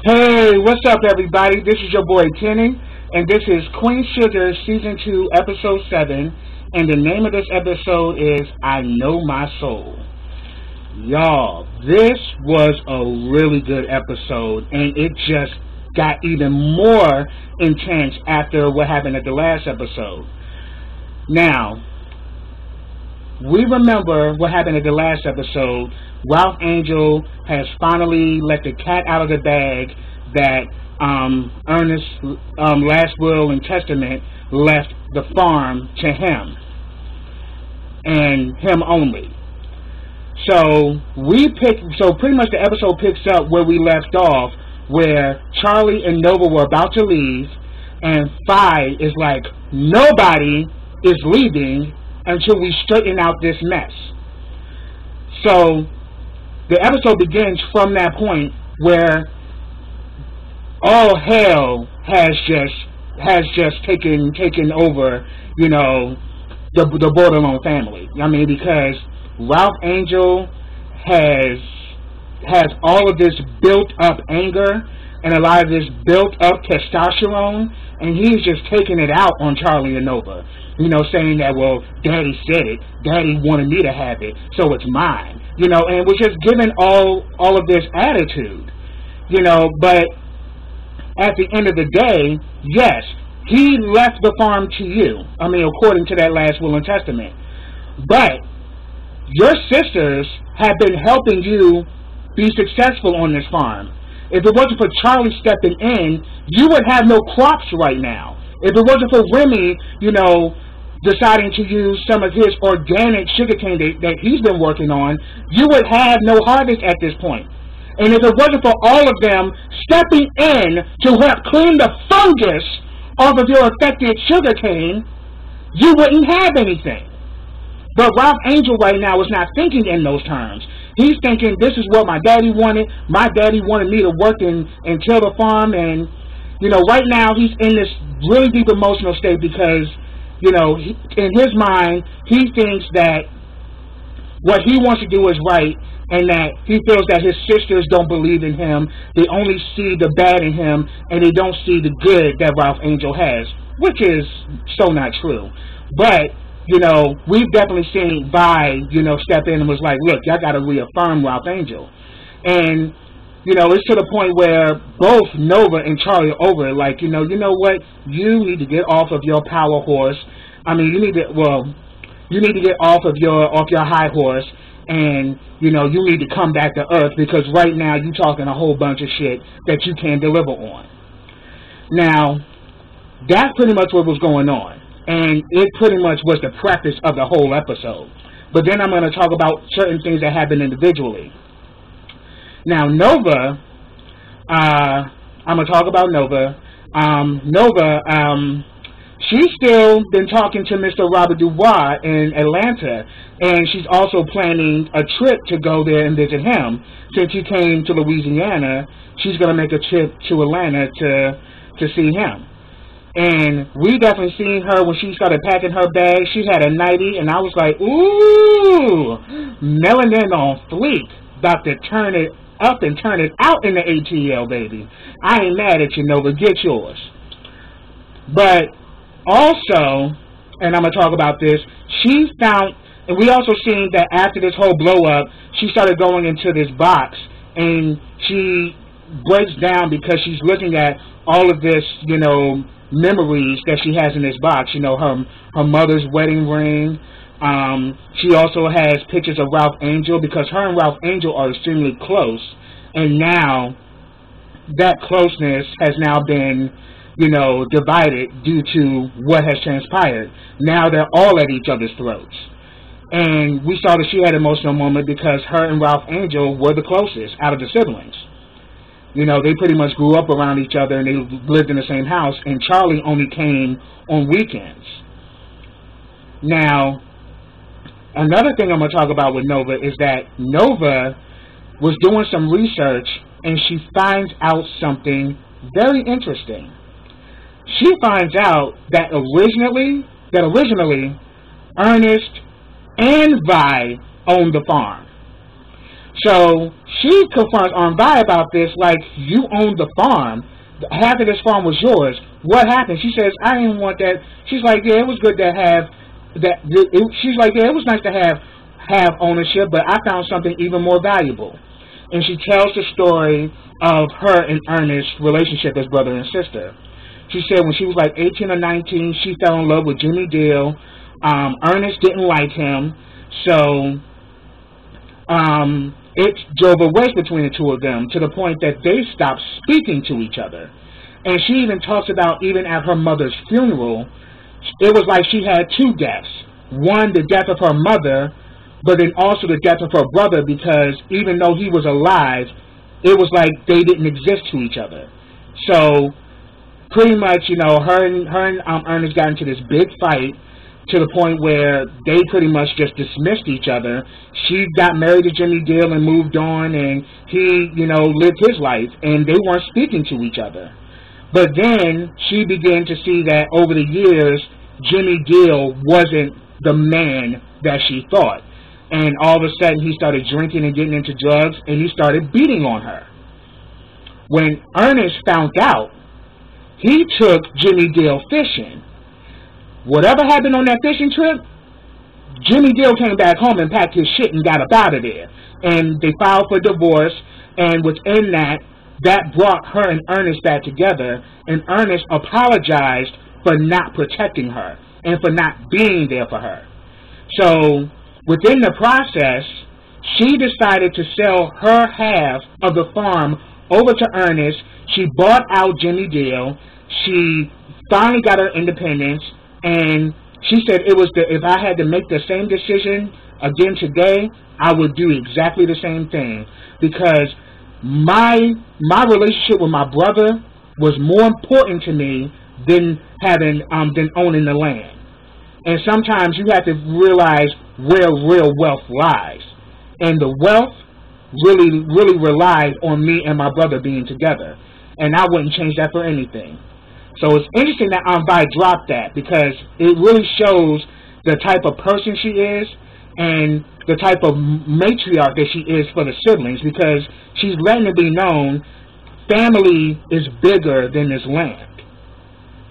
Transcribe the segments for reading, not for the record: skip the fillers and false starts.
Hey, what's up, everybody? This is your boy Kenny, and this is Queen Sugar Season 2, Episode 7, and the name of this episode is I Know My Soul. Y'all, this was a really good episode, and it just got even more intense after what happened at the last episode. Now, we remember what happened at the last episode. Ralph Angel has finally let the cat out of the bag that Ernest's last will and testament left the farm to him and him only. So pretty much the episode picks up where we left off, where Charlie and Nova were about to leave, and Fi is like, nobody is leaving until we straighten out this mess. So the episode begins from that point where all hell has just taken over, you know, the Bordelon family. I mean, because Ralph Angel has all of this built up anger and a lot of this built up testosterone, and he's just taking it out on Charlie and Nova. You know, saying that, well, Daddy said it, Daddy wanted me to have it, so it's mine. You know, and was just giving all of this attitude. You know, but at the end of the day, yes, he left the farm to you. I mean, according to that last will and testament. But your sisters have been helping you be successful on this farm. If it wasn't for Charlie stepping in, you would have no crops right now. If it wasn't for Remy, you know, deciding to use some of his organic sugarcane that he's been working on, you would have no harvest at this point. And if it wasn't for all of them stepping in to help clean the fungus off of your affected sugarcane, you wouldn't have anything. But Ralph Angel right now is not thinking in those terms. He's thinking, this is what my daddy wanted. My daddy wanted me to work and till the farm. And, you know, right now he's in this really deep emotional state because, you know, in his mind, he thinks that what he wants to do is right, and that he feels that his sisters don't believe in him. They only see the bad in him, and they don't see the good that Ralph Angel has, which is so not true. But, you know, we've definitely seen Vi, you know, step in and was like, look, y'all got to reaffirm Ralph Angel. And, you know, it's to the point where both Nova and Charlie are over it. Like, you know what? You need to get off of your power horse. I mean, you need to get off your high horse, and, you know, you need to come back to earth, because right now you're talking a whole bunch of shit that you can't deliver on. Now, that's pretty much what was going on. And it pretty much was the preface of the whole episode. But then I'm going to talk about certain things that happened individually. Now, Nova, I'm going to talk about Nova. She's still been talking to Mr. Robert Dubois in Atlanta, and she's also planning a trip to go there and visit him. Since he came to Louisiana, she's going to make a trip to Atlanta to see him. And we definitely seen her when she started packing her bag. She had a nightie, and I was like, ooh, melanin on fleek, about to turn it up and turn it out in the ATL, baby. I ain't mad at you, Nova. Get yours. But also, and I'm going to talk about this, she found, and we also seen that after this whole blow up, she started going into this box, and she breaks down because she's looking at all of this, you know, memories that she has in this box. You know, her mother's wedding ring. She also has pictures of Ralph Angel, because her and Ralph Angel are extremely close, and now that closeness has now been, you know, divided due to what has transpired. Now they're all at each other's throats. And we saw that she had an emotional moment because her and Ralph Angel were the closest out of the siblings. You know, they pretty much grew up around each other, and they lived in the same house, and Charlie only came on weekends. Now, another thing I'm going to talk about with Nova is that Nova was doing some research, and she finds out something very interesting. She finds out that originally Ernest and Vi owned the farm. So she confronts Vi about this, like, you own the farm. Half of this farm was yours. What happened? She says, I didn't want that. She's like, yeah, it was good to have that. She's like, yeah, it was nice to have ownership, but I found something even more valuable. And she tells the story of her and Ernest's relationship as brother and sister. She said when she was like 18 or 19, she fell in love with Jimmy Deal. Ernest didn't like him, so it drove a wedge between the two of them to the point that they stopped speaking to each other. And she even talks about, even at her mother's funeral, it was like she had two deaths. One, the death of her mother, but then also the death of her brother, because even though he was alive, it was like they didn't exist to each other. So pretty much, you know, her and Ernest got into this big fight to the point where they pretty much just dismissed each other. She got married to Jimmy Deal and moved on, and he, you know, lived his life, and they weren't speaking to each other. But then she began to see that over the years, Jimmy Deal wasn't the man that she thought. And all of a sudden, he started drinking and getting into drugs, and he started beating on her. When Ernest found out, he took Jimmy Deal fishing. Whatever happened on that fishing trip, Jimmy Deal came back home and packed his shit and got up out of there. And they filed for divorce, and within that brought her and Ernest back together, and Ernest apologized for not protecting her and for not being there for her. So within the process, she decided to sell her half of the farm over to Ernest. She bought out Jimmy Deal. She finally got her independence, and she said if I had to make the same decision again today, I would do exactly the same thing, because my relationship with my brother was more important to me than owning the land. And sometimes you have to realize where real wealth lies, and the wealth really relied on me and my brother being together, and I wouldn't change that for anything. So it's interesting that Vi dropped that, because it really shows the type of person she is and the type of matriarch that she is for the siblings, because she's letting it be known family is bigger than this land.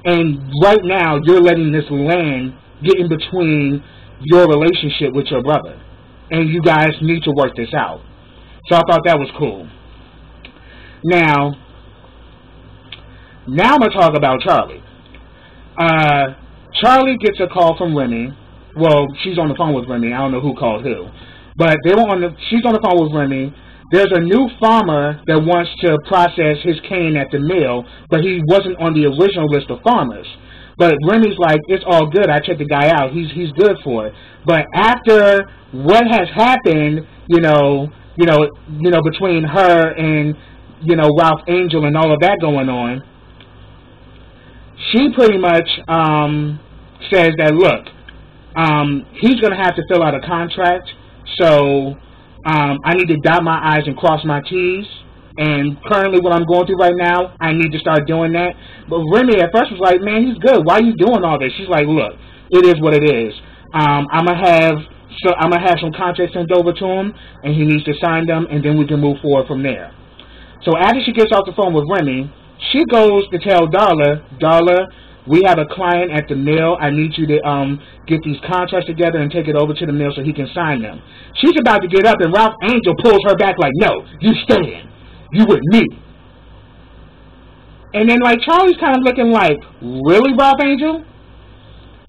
And right now you're letting this land get in between your relationship with your brother, and you guys need to work this out. So I thought that was cool. Now I'm going to talk about Charlie. Charlie gets a call from Remy. Well, she's on the phone with Remy. I don't know who called who. But she's on the phone with Remy. There's a new farmer that wants to process his cane at the mill, but he wasn't on the original list of farmers. But Remy's like, it's all good. I checked the guy out. He's good for it. But after what has happened, between her and, Ralph Angel and all of that going on, she pretty much says that, look, he's going to have to fill out a contract, so I need to dot my I's and cross my T's. And currently what I'm going through right now, I need to start doing that. But Remy at first was like, man, he's good. Why are you doing all this? She's like, look, it is what it is. I'm gonna have some contracts sent over to him, and he needs to sign them, and then we can move forward from there. So after she gets off the phone with Remy, she goes to tell Darla, we have a client at the mill. I need you to get these contracts together and take it over to the mill so he can sign them. She's about to get up, and Ralph Angel pulls her back like, no, you stay in. You with me. And then, like, Charlie's kind of looking like, really, Ralph Angel?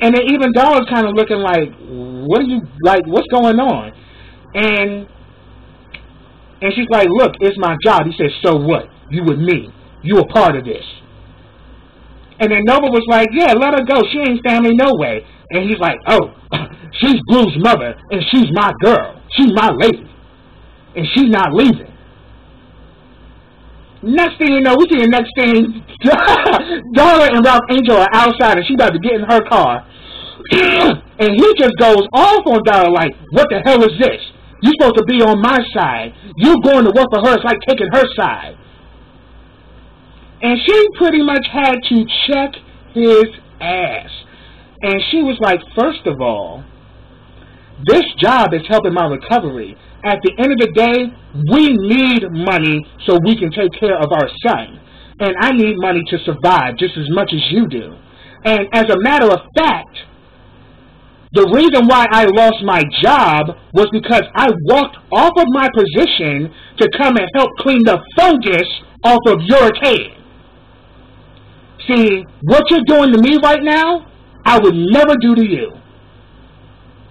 And then even Darla's kind of looking like, what are you, like, what's going on? And she's like, look, it's my job. He says, so what? You with me. You a part of this. And then Nova was like, yeah, let her go. She ain't family no way. And he's like, oh, she's Blue's mother, and she's my girl. She's my lady. And she's not leaving. Next thing you know, we see the next thing, Darla and Ralph Angel are outside, and she about to get in her car. And he just goes off on Darla like, what the hell is this? You're supposed to be on my side. You going to work for her is like taking her side. And she pretty much had to check his ass. And she was like, first of all, this job is helping my recovery. at the end of the day, we need money so we can take care of our son. And I need money to survive just as much as you do. And as a matter of fact, the reason why I lost my job was because I walked off of my position to come and help clean the fungus off of your head. See, what you're doing to me right now, I would never do to you.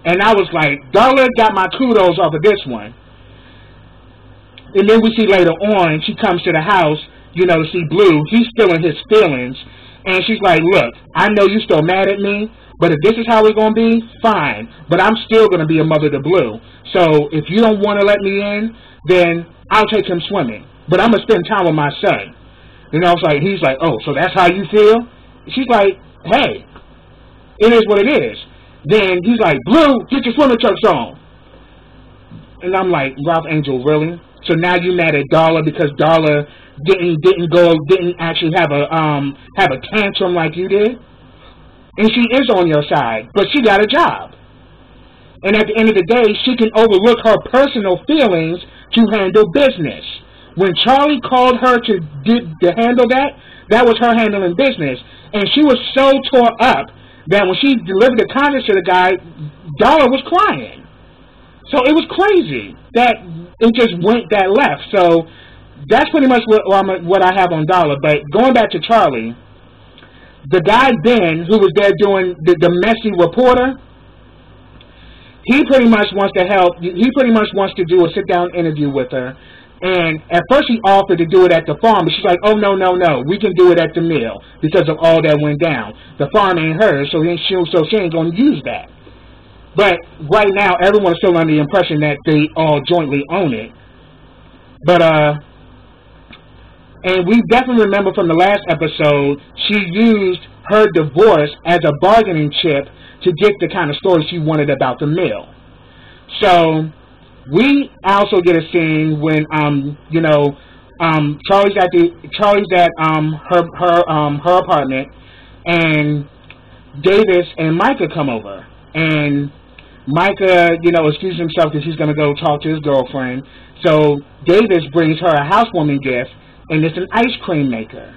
And I was like, Darla got my kudos off of this one. And then we see later on, she comes to the house, you know, to see Blue. He's still in his feelings. And she's like, look, I know you're still mad at me, but if this is how we're going to be, fine. But I'm still going to be a mother to Blue. So if you don't want to let me in, then I'll take him swimming. But I'm going to spend time with my son. You know, it's like, he's like, oh, so that's how you feel? She's like, hey, it is what it is. Then he's like, Blue, get your swimming trunks on. And I'm like, Ralph Angel, really? So now you mad at Darla because Darla didn't actually have a tantrum like you did? And she is on your side, but she got a job. And at the end of the day, she can overlook her personal feelings to handle business. When Charlie called her to handle that, that was her handling business. And she was so tore up that when she delivered the contract to the guy, Darla was crying. So it was crazy that it just went that left. So that's pretty much what I have on Darla. But going back to Charlie, the guy Ben, who was there doing the messy reporter, he pretty much wants to help. He pretty much wants to do a sit-down interview with her. And at first he offered to do it at the farm, but she's like, oh, no, we can do it at the mill because of all that went down. The farm ain't hers, so she ain't going to use that. But right now, everyone is still under the impression that they all jointly own it. But, and we definitely remember from the last episode, she used her divorce as a bargaining chip to get the kind of story she wanted about the mill. So we also get a scene when Charlie's at her apartment, and Davis and Micah come over, and Micah excuses himself because he's going to go talk to his girlfriend. So Davis brings her a housewarming gift, and it's an ice cream maker.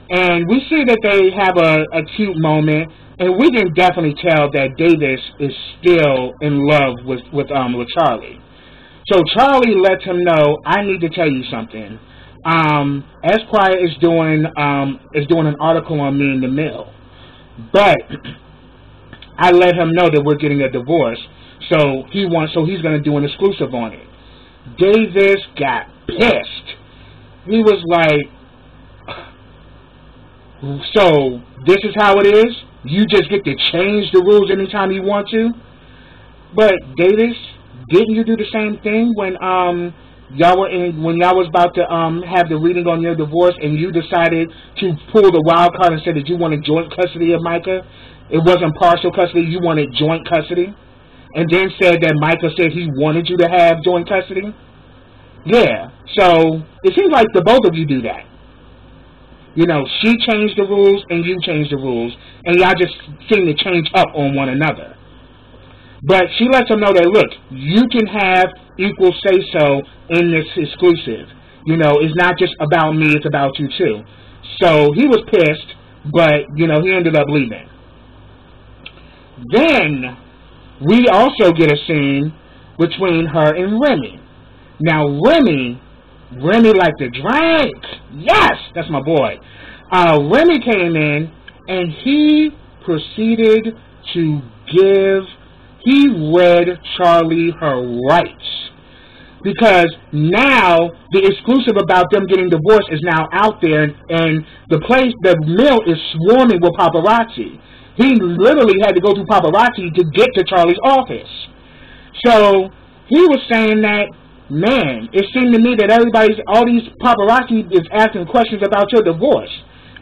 And we see that they have a cute moment, and we can definitely tell that Davis is still in love with Charlie. So Charlie lets him know, I need to tell you something. Esquire is doing an article on me in the mill, but I let him know that we're getting a divorce. So he's going to do an exclusive on it. Davis got pissed. He was like, so this is how it is? You just get to change the rules anytime you want to? But Davis, didn't you do the same thing when y'all was about to have the reading on your divorce, and you decided to pull the wild card and said that you wanted joint custody of Micah? It wasn't partial custody, you wanted joint custody? And then said that Micah said he wanted you to have joint custody? Yeah, so it seems like the both of you do that. She changed the rules and you changed the rules, and y'all just seem to change up on one another. But she lets him know that, look, you can have equal say-so in this exclusive. It's not just about me, it's about you too. So he was pissed, but, he ended up leaving. Then we also get a scene between her and Remy. Now, Remy like to drink. Yes, that's my boy. Remy came in, and he proceeded to he read Charlie her rights. Because now the exclusive about them getting divorced is now out there, and the mill is swarming with paparazzi. He literally had to go through paparazzi to get to Charlie's office. So he was saying that, man, it seemed to me that all these paparazzi is asking questions about your divorce.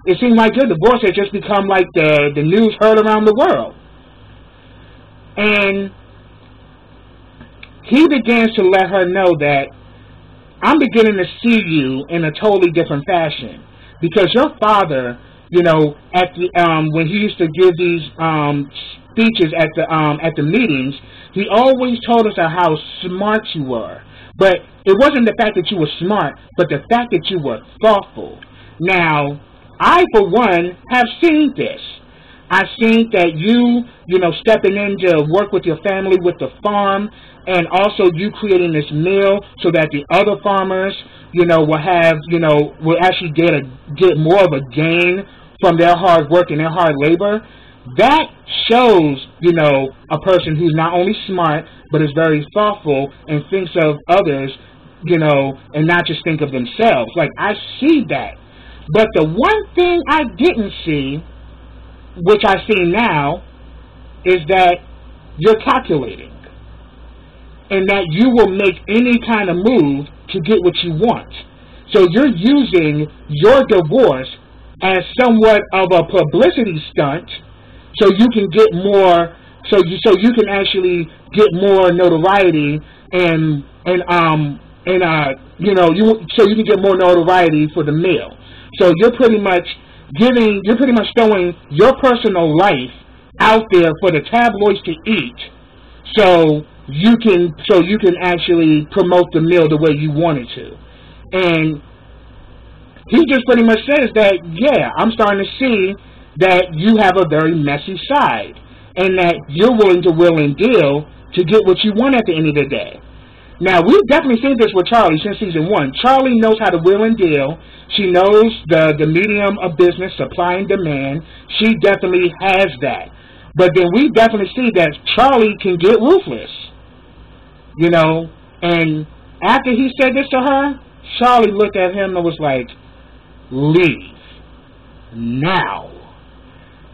It seemed like your divorce had just become like the news heard around the world. And he begins to let her know that I'm beginning to see you in a totally different fashion. Because your father, you know, at the when he used to give these speeches at the meetings, he always told us how smart you were. But it wasn't the fact that you were smart, but the fact that you were thoughtful. Now, I, for one, have seen this. I've seen that you know, stepping in to work with your family with the farm, and also you creating this meal so that the other farmers, you know, will have, you know, will actually get more of a gain from their hard work and their hard labor. That shows, you know, a person who's not only smart, but is very thoughtful and thinks of others, you know, and not just think of themselves. Like, I see that. But the one thing I didn't see, which I see now, is that you're calculating. And that you will make any kind of move to get what you want. So you're using your divorce as somewhat of a publicity stunt, so you can get more, so you can actually get more notoriety and you know, so you can get more notoriety for the meal. So you're pretty much throwing your personal life out there for the tabloids to eat, so you can actually promote the meal the way you want it to. And he just pretty much says that, yeah, I'm starting to see that you have a very messy side, and that you're willing to will and deal to get what you want at the end of the day. Now, we've definitely seen this with Charlie since season 1. Charlie knows how to will and deal. She knows the medium of business, supply and demand. She definitely has that. But then we definitely see that Charlie can get ruthless. You know, and after he said this to her, Charlie looked at him and was like, leave now.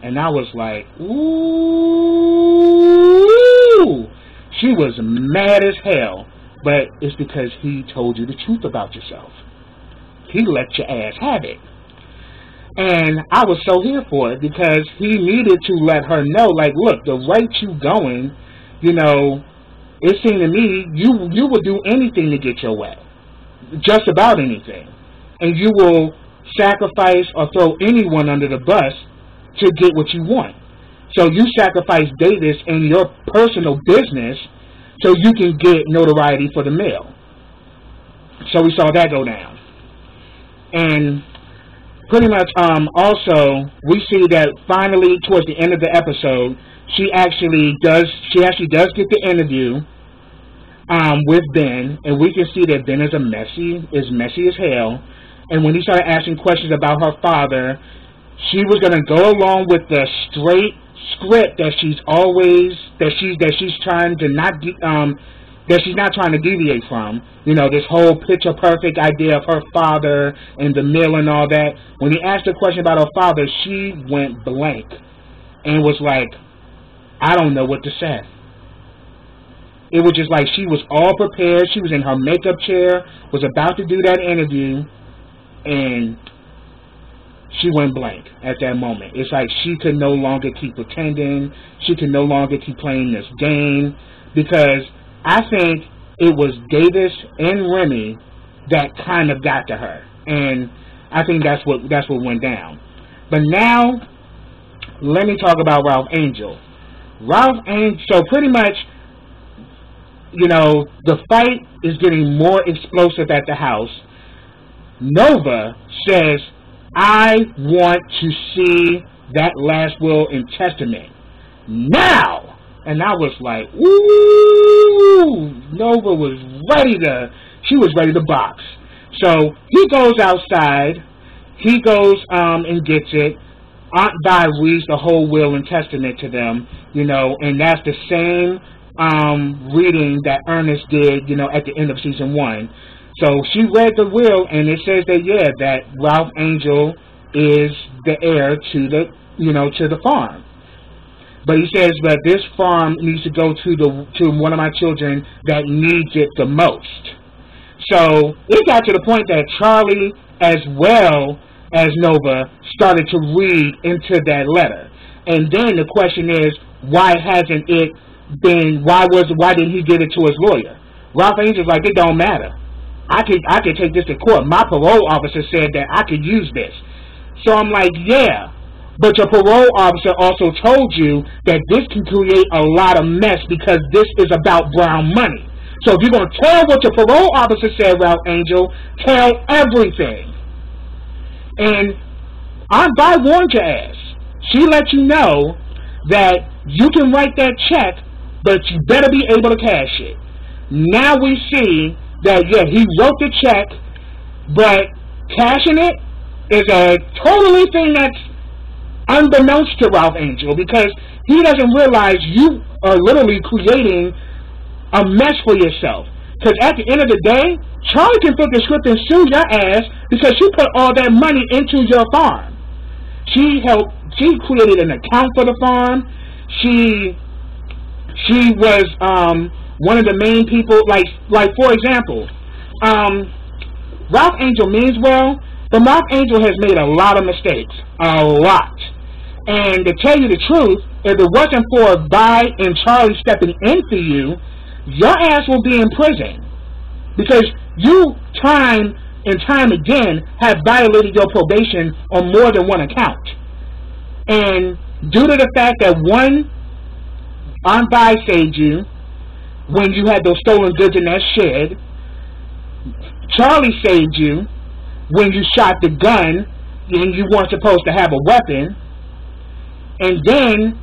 And I was like, ooh. She was mad as hell, but it's because he told you the truth about yourself. He let your ass have it. And I was so here for it, because he needed to let her know, like, look, the rate you going, you know, it seemed to me you will do anything to get your way. Just about anything. And you will sacrifice or throw anyone under the bus to get what you want. So you sacrifice Davis and your personal business so you can get notoriety for the mill. So we saw that go down. And pretty much also we see that finally towards the end of the episode, she actually does get the interview with Ben, and we can see that Ben is messy as hell. And when he started asking questions about her father, she was going to go along with the straight script that she's not trying to deviate from. You know, this whole picture perfect idea of her father and the mill and all that. When he asked a question about her father, she went blank and was like, I don't know what to say. It was just like she was all prepared. She was in her makeup chair, was about to do that interview, and she went blank at that moment. It's like she could no longer keep pretending. She could no longer keep playing this game, because I think it was Davis and Remy that kind of got to her, and I think that's what went down. But now, let me talk about Ralph Angel. So pretty much, you know, the fight is getting more explosive at the house. Nova says, I want to see that last will and testament now. And I was like, ooh, Nova was ready to box. So he goes outside, he goes and gets it. Aunt Di reads the whole will and testament to them, you know, and that's the same reading that Ernest did, you know, at the end of season 1. So she read the will, and it says that, yeah, that Ralph Angel is the heir to the farm. But he says that this farm needs to go to one of my children that needs it the most. So it got to the point that Charlie, as well as Nova, started to read into that letter. And then the question is, why hasn't it been? Why didn't he give it to his lawyer? Ralph Angel's like, it don't matter. I could take this to court. My parole officer said that I could use this. So I'm like, yeah. But your parole officer also told you that this can create a lot of mess because this is about brown money. So if you're going to tell what your parole officer said, Ralph Angel, tell everything. And Aunt Vi warned your ass. She let you know that you can write that check, but you better be able to cash it. Now we see that, yeah, he wrote the check, but cashing it is a totally thing that's unbeknownst to Ralph Angel, because he doesn't realize you are literally creating a mess for yourself. Because at the end of the day, Charlie can flip the script and sue your ass because she put all that money into your farm. She created an account for the farm. She was one of the main people, like for example, Ralph Angel means well, but Ralph Angel has made a lot of mistakes. A lot. And to tell you the truth, if it wasn't for Vi and Charlie stepping in for you, your ass will be in prison. Because you, time and time again, have violated your probation on more than one account. And due to the fact that one, Aunt Vi saved you when you had those stolen goods in that shed, Charlie saved you when you shot the gun and you weren't supposed to have a weapon. And then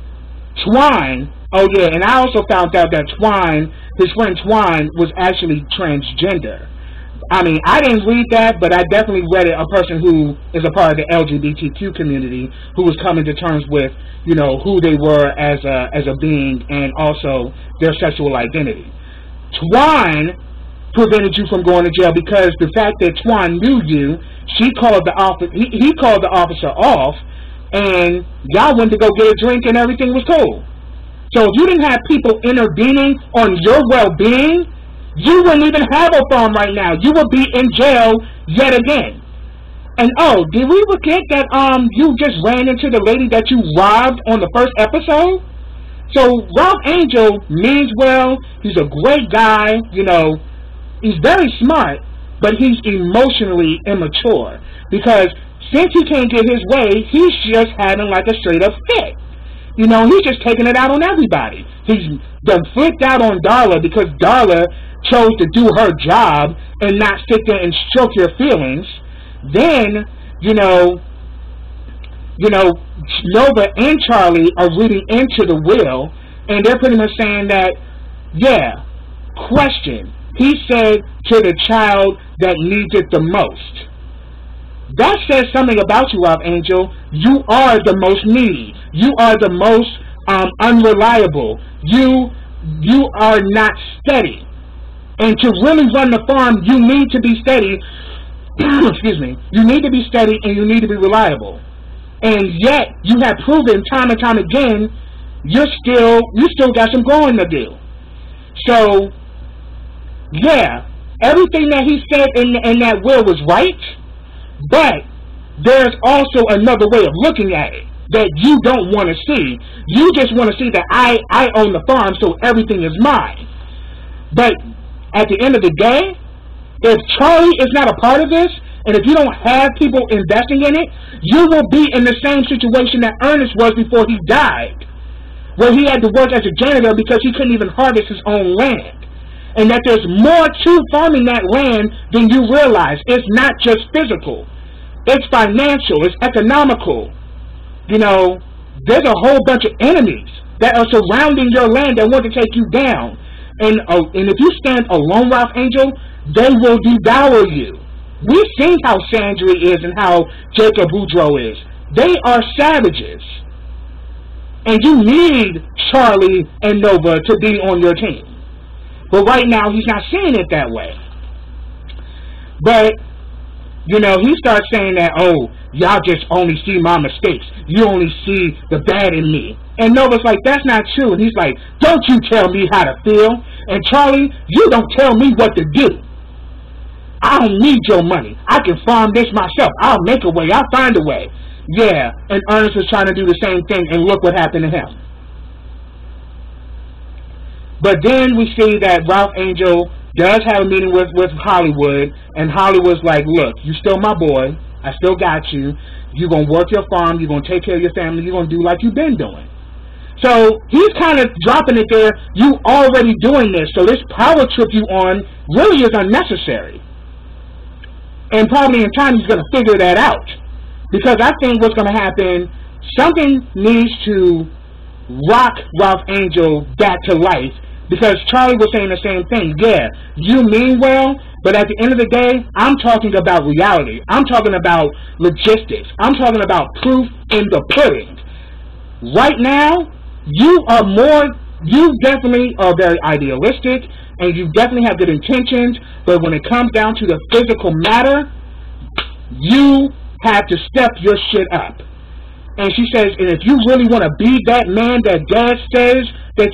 Twine, oh yeah, and I also found out that Twine, his friend Twine, was actually transgender. I mean, I didn't read that, but I definitely read it. A person who is a part of the LGBTQ community who was coming to terms with, you know, who they were as a being and also their sexual identity. Twine prevented you from going to jail because the fact that Twine knew you, he called the officer off, and y'all went to go get a drink and everything was cool. So if you didn't have people intervening on your well-being, you wouldn't even have a farm right now. You would be in jail yet again. And oh, did we forget that you just ran into the lady that you robbed on the first episode? So Ralph Angel means well. He's a great guy, you know. He's very smart, but he's emotionally immature because since he can't get his way, he's just having like a straight up fit. You know, he's just taking it out on everybody. He's done flipped out on Darla because Darla chose to do her job and not sit there and stroke your feelings. Then, you know, Nova and Charlie are reading into the will, and they're pretty much saying that, yeah, question. He said to the child that needs it the most. That says something about you, Ralph Angel. You are the most needy. You are the most unreliable. You are not steady. And to really run the farm, you need to be steady. Excuse me. You need to be steady and you need to be reliable. And yet, you have proven time and time again, you still got some growing to do. So, yeah, everything that he said in that will was right. But there's also another way of looking at it that you don't want to see. You just want to see that I own the farm, so everything is mine. But at the end of the day, if Charlie is not a part of this, and if you don't have people investing in it, you will be in the same situation that Ernest was before he died, where he had to work as a janitor because he couldn't even harvest his own land. And that there's more to farming that land than you realize. It's not just physical. It's financial. It's economical. You know, there's a whole bunch of enemies that are surrounding your land that want to take you down. And if you stand alone, Ralph Angel, they will devour you. We've seen how Sandry is and how Jacob Boudreaux is. They are savages. And you need Charlie and Nova to be on your team. But right now, he's not seeing it that way. But, you know, he starts saying that, oh, y'all just only see my mistakes. You only see the bad in me. And Nova's like, that's not true. And he's like, don't you tell me how to feel. And Charlie, you don't tell me what to do. I don't need your money. I can farm this myself. I'll make a way. I'll find a way. Yeah, and Ernest was trying to do the same thing, and look what happened to him. But then we see that Ralph Angel does have a meeting with Hollywood, and Hollywood's like, look, you still my boy. I still got you. You're going to work your farm. You're going to take care of your family. You're going to do like you've been doing. So he's kind of dropping it there. You already doing this. So this power trip you on really is unnecessary. And probably in time he's going to figure that out. Because I think what's going to happen, something needs to rock Ralph Angel back to life. Because Charlie was saying the same thing. Yeah, you mean well, but at the end of the day, I'm talking about reality. I'm talking about logistics. I'm talking about proof in the pudding. Right now, you definitely are very idealistic, and you definitely have good intentions, but when it comes down to the physical matter, you have to step your shit up. And she says, and if you really want to be that man that Dad says that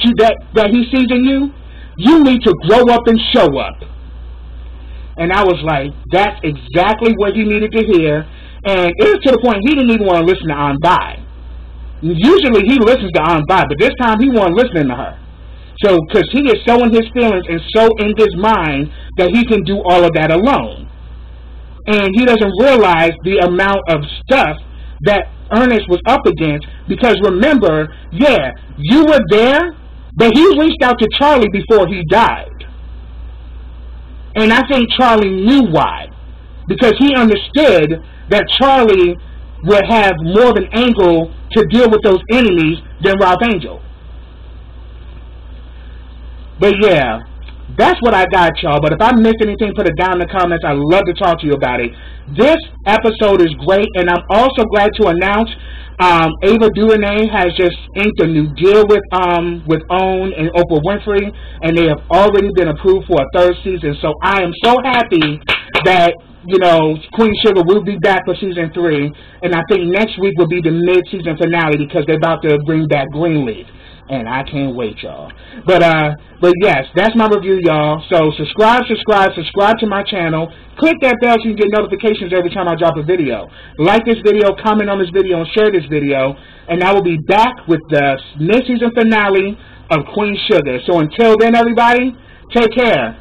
he sees in you, you need to grow up and show up. And I was like, that's exactly what he needed to hear. And it was to the point he didn't even want to listen to On By. Usually he listens to On By, but this time he wasn't listening to her. So, because he is so in his feelings and so in his mind that he can do all of that alone. And he doesn't realize the amount of stuff that Ernest was up against, because remember, yeah, you were there, but he reached out to Charlie before he died. And I think Charlie knew why. Because he understood that Charlie would have more of an angle to deal with those enemies than Ralph Angel. But yeah, that's what I got, y'all. But if I missed anything, put it down in the comments. I'd love to talk to you about it. This episode is great, and I'm also glad to announce Ava DuVernay has just inked a new deal with OWN and Oprah Winfrey, and they have already been approved for a third season. So I am so happy that, you know, Queen Sugar will be back for season 3, and I think next week will be the mid-season finale because they're about to bring back Greenleaf. And I can't wait, y'all. But yes, that's my review, y'all. So subscribe to my channel. Click that bell so you can get notifications every time I drop a video. Like this video, comment on this video, and share this video. And I will be back with the mid-season finale of Queen Sugar. So until then, everybody, take care.